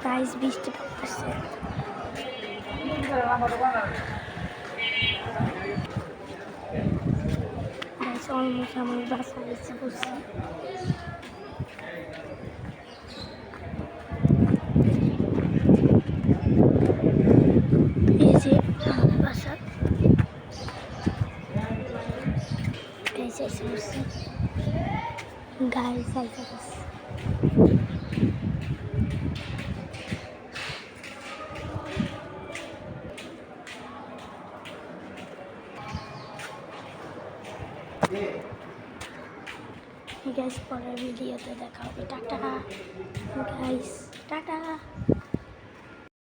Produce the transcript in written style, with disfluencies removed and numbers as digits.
Guys বৃষ্টি পড়তেছে। Guys almost আমার বাসায় এসে বসছি। এই যে আমার বাসা। গাইস এসে বসছি। গাইস এসে বসছি। গাইস পরের ভিডিওতে দেখা হবে। Tata guys, tata.